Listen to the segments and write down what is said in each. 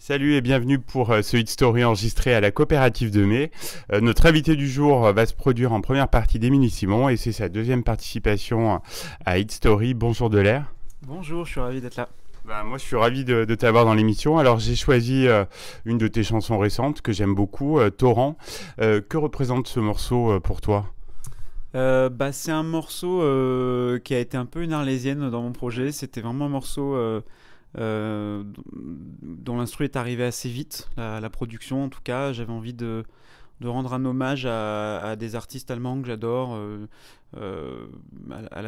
Salut et bienvenue pour ce Hit Story enregistré à la coopérative de Mai. Notre invité du jour va se produire en première partie d'Émilie Simon et c'est sa deuxième participation à Hit Story. Bonjour Delair. Bonjour, je suis ravi d'être là. Moi je suis ravi de t'avoir dans l'émission. Alors j'ai choisi une de tes chansons récentes que j'aime beaucoup, Torrent. Que représente ce morceau pour toi ? C'est un morceau qui a été un peu une arlésienne dans mon projet. C'était vraiment un morceau dont l'instru est arrivé assez vite, la production en tout cas. J'avais envie de rendre un hommage à des artistes allemands que j'adore, à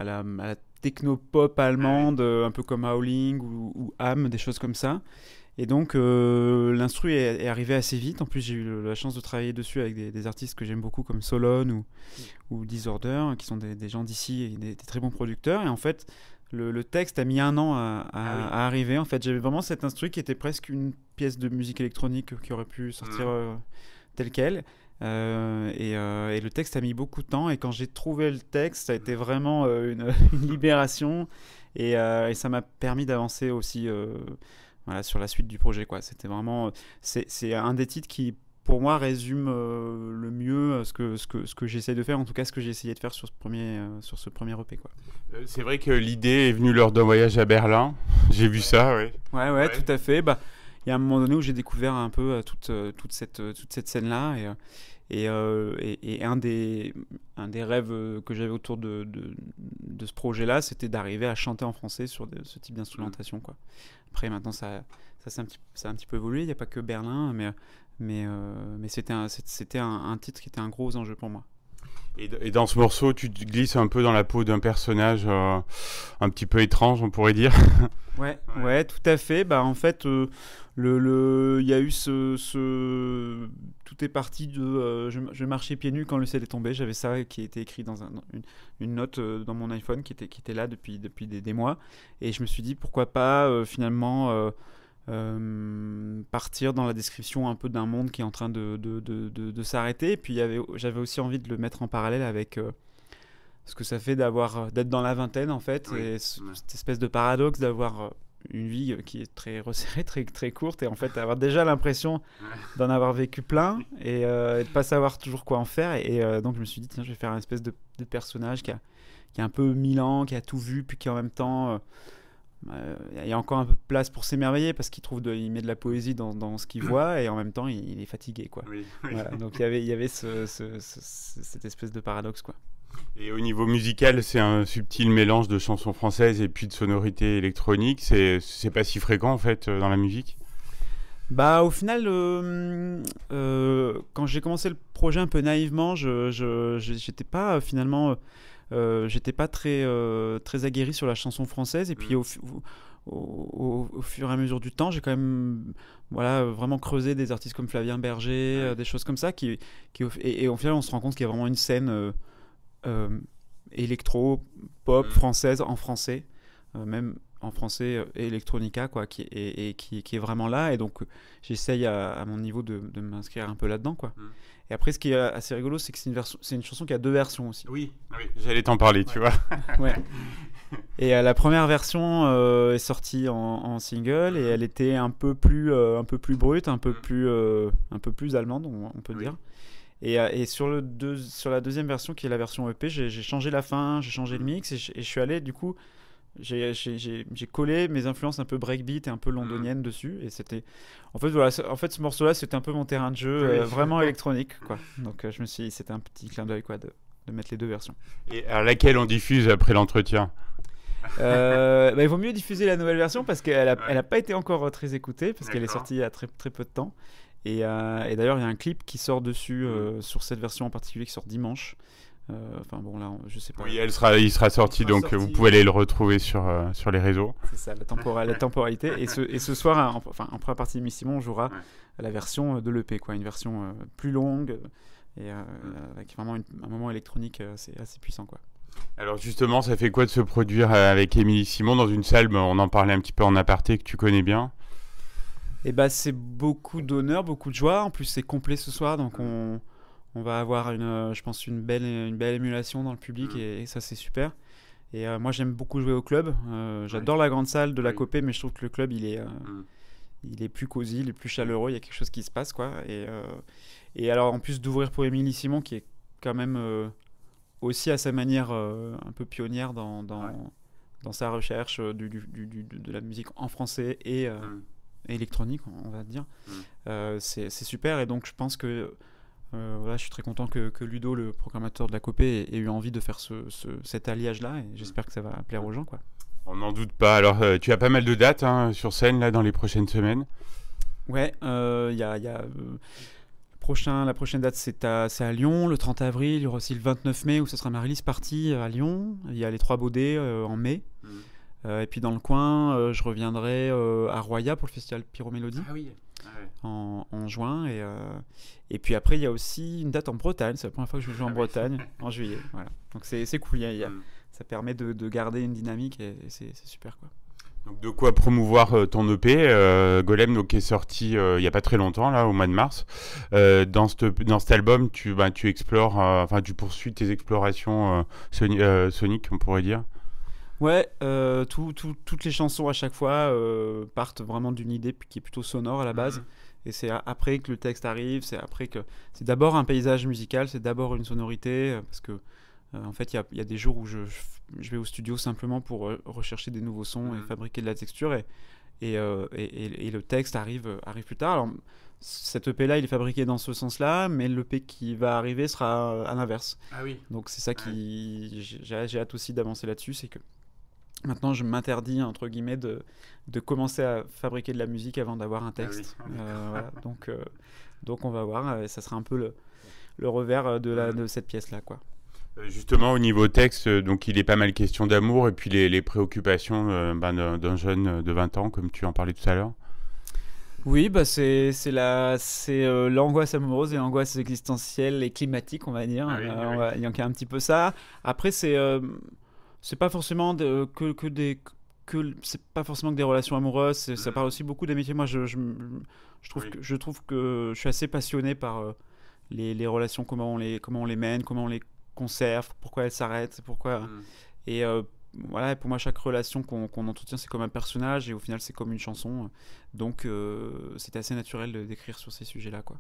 la techno-pop allemande, un peu comme Howling ou Ham, des choses comme ça. Et donc l'instru est arrivé assez vite. En plus, j'ai eu la chance de travailler dessus avec des artistes que j'aime beaucoup comme Solon ou Disorder, qui sont des gens d'ici et des très bons producteurs. Et en fait, le texte a mis un an à arriver. En fait, j'avais vraiment cet instru qui était presque une pièce de musique électronique qui aurait pu sortir telle quelle. Et le texte a mis beaucoup de temps. Et quand j'ai trouvé le texte, ça a été vraiment une libération. Et ça m'a permis d'avancer aussi voilà, sur la suite du projet, quoi. C'était vraiment... C'est un des titres qui, pour moi, résume le mieux ce que j'essaie de faire, en tout cas ce que j'ai essayé de faire sur ce premier EP, quoi. C'est vrai que l'idée est venue lors d'un voyage à Berlin. J'ai vu ça, oui. Ouais, tout à fait. Il y a un moment donné où j'ai découvert un peu toute cette scène-là. Et un des rêves que j'avais autour de ce projet-là, c'était d'arriver à chanter en français sur ce type d'instrumentation, quoi. Après, maintenant, ça a un petit peu évolué. Il n'y a pas que Berlin, mais c'était un titre qui était un gros enjeu pour moi. Et dans ce morceau, tu te glisses un peu dans la peau d'un personnage un petit peu étrange, on pourrait dire. Ouais, tout à fait. En fait, il y a eu tout est parti de je marchais pieds nus quand le ciel est tombé. J'avais ça qui était écrit dans une note dans mon iPhone qui était là depuis des mois. Et je me suis dit pourquoi pas finalement partir dans la description un peu d'un monde qui est en train de s'arrêter. Et puis j'avais aussi envie de le mettre en parallèle avec ce que ça fait d'être dans la vingtaine en fait, et cette espèce de paradoxe d'avoir une vie qui est très resserrée, très, très courte, et en fait avoir déjà l'impression d'en avoir vécu plein et de pas savoir toujours quoi en faire. Et donc je me suis dit tiens, je vais faire une espèce de personnage qui a un peu 1000 ans, qui a tout vu, puis qui en même temps il y a encore un peu de place pour s'émerveiller parce il met de la poésie dans ce qu'il voit, et en même temps il est fatigué, quoi. Oui. Voilà, donc il y avait cette espèce de paradoxe, quoi. Et au niveau musical, c'est un subtil mélange de chansons françaises et puis de sonorités électroniques. C'est pas si fréquent en fait dans la musique. Au final, quand j'ai commencé le projet un peu naïvement, j'étais pas finalement, j'étais pas très aguerri sur la chanson française. Et puis au fur et à mesure du temps, j'ai quand même vraiment creusé des artistes comme Flavien Berger, des choses comme ça et au final on se rend compte qu'il y a vraiment une scène électro, pop française en français, même en français electronica, quoi, qui est vraiment là. Et donc j'essaye à mon niveau de m'inscrire un peu là-dedans, quoi. Et après, ce qui est assez rigolo, c'est que c'est une chanson qui a deux versions aussi. Oui, j'allais t'en parler, tu vois. Ouais. Et la première version est sortie en single, et elle était un peu plus brute, un peu plus allemande, on peut dire. Et sur la deuxième version, qui est la version EP, j'ai changé la fin, j'ai changé le mix, et je suis allé, du coup, j'ai collé mes influences un peu breakbeat et un peu londoniennes dessus. Et c'était... En fait, ce morceau-là, c'était un peu mon terrain de jeu, vraiment électronique, quoi. Donc je me suis dit, c'était un petit clin d'œil, quoi, de mettre les deux versions. Et alors, laquelle on diffuse après l'entretien ? Il vaut mieux diffuser la nouvelle version parce qu'elle a pas été encore très écoutée, parce qu'elle est sortie il y a très, très peu de temps. Et d'ailleurs, il y a un clip qui sort dessus, sur cette version en particulier, qui sort dimanche. Je sais pas. Oui, il sera sorti, donc vous pouvez aller le retrouver sur les réseaux. C'est ça, la temporalité. Et ce soir, en première partie de Miss Simon, on jouera la version de l'EP, quoi, une version plus longue, et avec vraiment un moment électronique assez puissant, quoi. Alors justement, ça fait quoi de se produire avec Émilie Simon dans une salle, on en parlait un petit peu en aparté, que tu connais bien ? C'est beaucoup d'honneur, beaucoup de joie. En plus, c'est complet ce soir, donc on va avoir je pense une belle émulation dans le public, et ça, c'est super. Et moi, j'aime beaucoup jouer au club. J'adore la grande salle de la Copé, mais je trouve que le club, il est il est plus cosy, il est plus chaleureux, il y a quelque chose qui se passe, quoi. Et alors, en plus d'ouvrir pour Émilie Simon, qui est quand même aussi à sa manière un peu pionnière dans sa recherche de la musique en français et électronique, on va dire. C'est super, et donc je pense que voilà, je suis très content que Ludo, le programmateur de la Copé, ait eu envie de faire cet alliage-là, et j'espère que ça va plaire aux gens, quoi. On n'en doute pas. Alors, tu as pas mal de dates sur scène là dans les prochaines semaines. Ouais, il y a la prochaine date, c'est à Lyon, le 30 avril. Il y aura aussi le 29 mai où ce sera ma release party à Lyon. Il y a les Trois Baudets en mai. Et puis dans le coin, je reviendrai à Roya pour le festival Pyromélodie. Ah oui. En juin. Et puis après, il y a aussi une date en Bretagne. C'est la première fois que je joue en Bretagne, en juillet. Voilà. Donc c'est cool. Ça permet de garder une dynamique, et c'est super, quoi. Donc de quoi promouvoir ton EP, Golem, donc, qui est sorti il n'y a pas très longtemps, là, au mois de mars. Dans cet album, tu explores, tu poursuis tes explorations soniques, on pourrait dire. Ouais, toutes les chansons à chaque fois partent vraiment d'une idée qui est plutôt sonore à la base. Et c'est après que le texte arrive, c'est d'abord un paysage musical, c'est d'abord une sonorité, parce que en fait, il y a des jours où je vais au studio simplement pour rechercher des nouveaux sons et fabriquer de la texture, et le texte arrive plus tard. Alors, cet EP-là, il est fabriqué dans ce sens-là, mais l'EP qui va arriver sera à l'inverse. Ah oui. Donc c'est ça j'ai hâte aussi d'avancer là-dessus, c'est que maintenant, je m'interdis, entre guillemets, de commencer à fabriquer de la musique avant d'avoir un texte. Ah oui. Voilà. Donc on va voir, ça sera un peu le revers de cette pièce-là, quoi. Justement, au niveau texte, donc il est pas mal question d'amour et puis les préoccupations d'un jeune de 20 ans, comme tu en parlais tout à l'heure. Oui, bah c'est l'angoisse amoureuse et l'angoisse existentielle et climatique, on va dire. Il y a un petit peu ça. Après, c'est pas forcément c'est pas forcément que des relations amoureuses. Ça parle aussi beaucoup d'amitié. Moi, je trouve que je suis assez passionné par les relations, comment on les mène, comment on les conserve, pourquoi elles s'arrêtent, pourquoi. Et voilà, pour moi, chaque relation qu'on entretient, c'est comme un personnage, et au final, c'est comme une chanson. Donc, c'était assez naturel d'écrire sur ces sujets-là, quoi.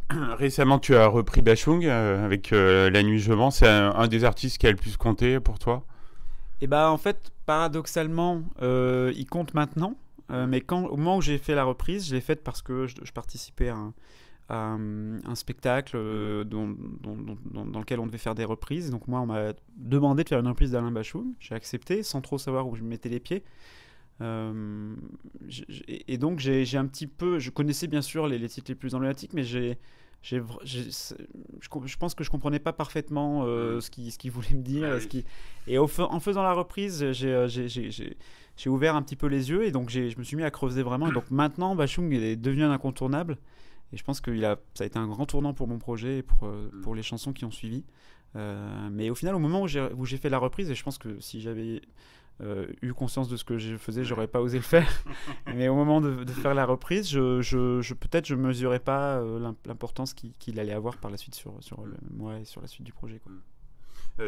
Récemment, tu as repris Bashung avec La Nuit Je Mens. C'est un des artistes qui a le plus compté pour toi? Et bah, en fait, paradoxalement, il compte maintenant. Mais au moment où j'ai fait la reprise, je l'ai faite parce que je participais à un spectacle dans lequel on devait faire des reprises. Donc moi, on m'a demandé de faire une reprise d'Alain Bashung. J'ai accepté sans trop savoir où je mettais les pieds. Et donc j'ai un petit peu... Je connaissais bien sûr les titres les plus emblématiques, mais je pense que je comprenais pas parfaitement ce qu'il voulait me dire. Et en faisant la reprise, j'ai ouvert un petit peu les yeux, et donc je me suis mis à creuser vraiment. Et donc maintenant, Bashung est devenu un incontournable. Et je pense que ça a été un grand tournant pour mon projet et pour les chansons qui ont suivi. Mais au final, au moment où j'ai fait la reprise, et je pense que si j'avais eu conscience de ce que je faisais, j'aurais pas osé le faire. Mais au moment de faire la reprise, peut-être je mesurais pas l'importance qu'il allait avoir par la suite sur moi et sur la suite du projet, quoi.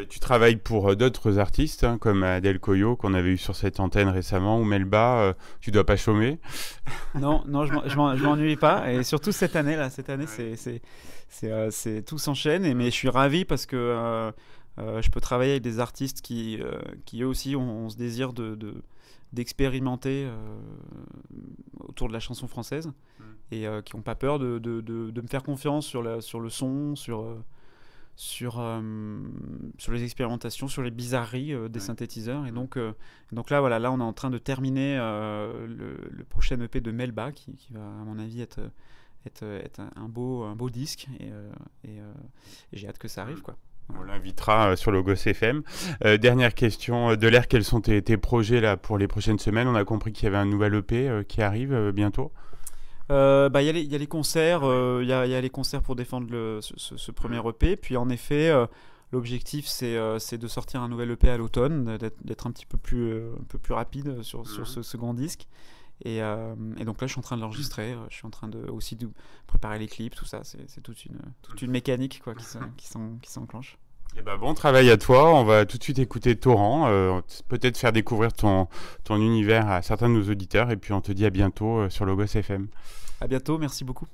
Tu travailles pour d'autres artistes, comme Adèle Coyot, qu'on avait eu sur cette antenne récemment, ou Melba. Tu dois pas chômer? Non, je m'ennuie pas. Et surtout cette année, tout s'enchaîne. Mais je suis ravi parce que je peux travailler avec des artistes qui eux aussi ont ce désir d'expérimenter autour de la chanson française, et qui n'ont pas peur de me faire confiance sur le son, sur les expérimentations, sur les bizarreries des synthétiseurs. Et donc là, voilà, là on est en train de terminer le prochain EP de Melba, qui va, à mon avis, être un beau disque, et j'ai hâte que ça arrive, quoi. On l'invitera sur Logos FM. Dernière question, Delair, quels sont tes projets là pour les prochaines semaines? On a compris qu'il y avait un nouvel EP qui arrive bientôt. Il y a les concerts, il y a les concerts pour défendre ce premier EP. Puis en effet, l'objectif c'est de sortir un nouvel EP à l'automne, d'être un peu plus rapide sur ce second disque. Et donc là, je suis en train de l'enregistrer. Je suis en train aussi de préparer les clips, tout ça. C'est toute une mécanique, quoi, qui s'enclenche. Eh ben, bon travail à toi. On va tout de suite écouter Torrent, peut-être faire découvrir ton univers à certains de nos auditeurs. Et puis on te dit à bientôt sur Logos FM. À bientôt, merci beaucoup.